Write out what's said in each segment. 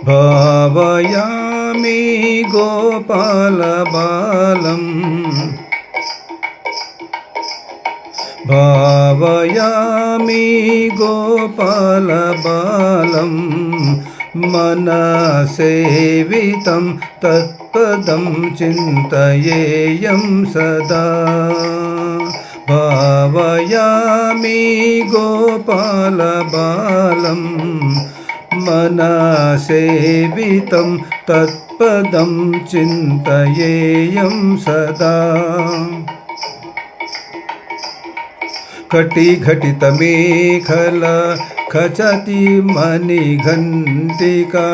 భావయామి గోపాలబాలం భావయామి గోపాలబాలం మనసేవితం తత్పదం చింతయేయం సదా భావయామి గోపాలబాలం మనసేవితం తత్పదం చింతయేయం సదా కటిఘటితమేఖల ఖచతి మణిఘంటికా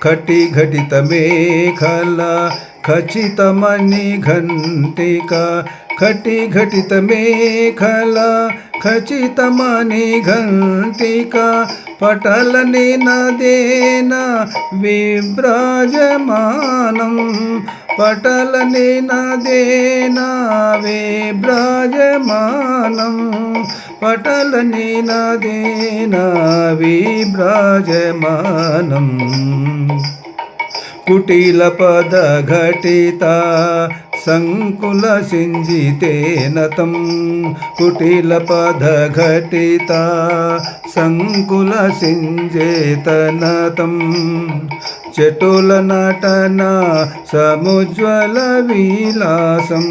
కటిఘటితమేఖల ఖచితమణిఘంటికా కటిఘటితమేఖల ఖచితమణిఘంటికా పటలనినదేన విభ్రాజమానం పటలనినదేన విభ్రాజమానం పటలనినదేన విభ్రాజమానం కుటిలపదఘటిత సంకుల సింజితేనతం కుటిలపదఘటిత సంకుల సింజేతనతం చటుల నటన సముజ్వల విలాసం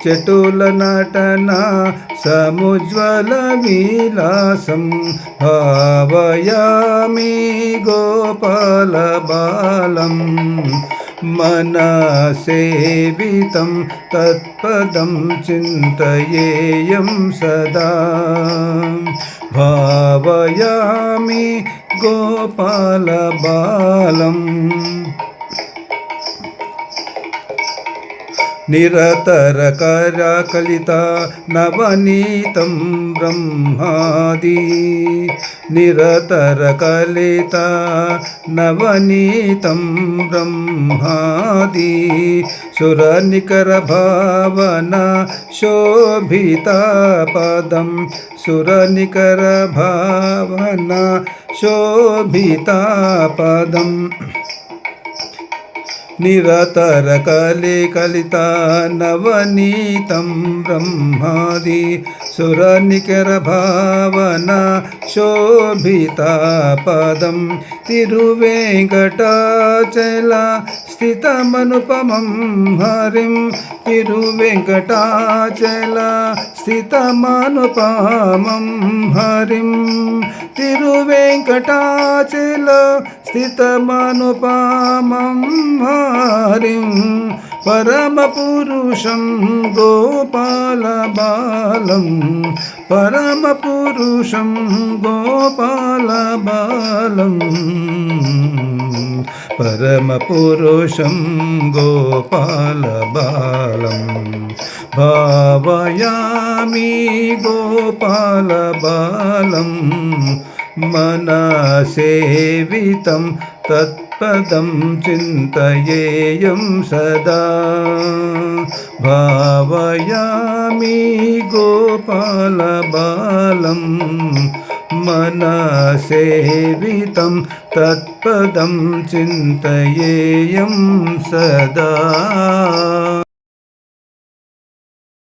చటుల నటన సముజ్వల విలాసం భావయామి గోపాలబాలం మనసేవితం తత్పదం చింతయేయం సదా భావయామి గోపాలబాలం నిరతరకరకలిత నవనీతం బ్రహ్మాది నిరతరకలిత నవనీతం బ్రహ్మాది సురనికర భావన శోభిత పదం సురనికర భావన శోభిత పదం నిరతరకలిత నవనీతం బ్రహ్మాది సురనికర భావన శోభిత పదం తిరువేంకటాచల స్థితమనుపమం హరిం తిరువేంకటాచల స్థితమనుపమం హరిం తిరువేంకటాచల స్థితమనుపమం హరిం పరమపురుషం గోపాలబాలం పరమపురుషం గోపాలబాలం పరమపురుషం గోపాలబాలం భావయామి గోపాలబాలం మనసేవితం తత్పదం చింతయేయం సదా భావయామి గోపాలబాలం మనసేవితం తత్పదం చింతయేయం సదా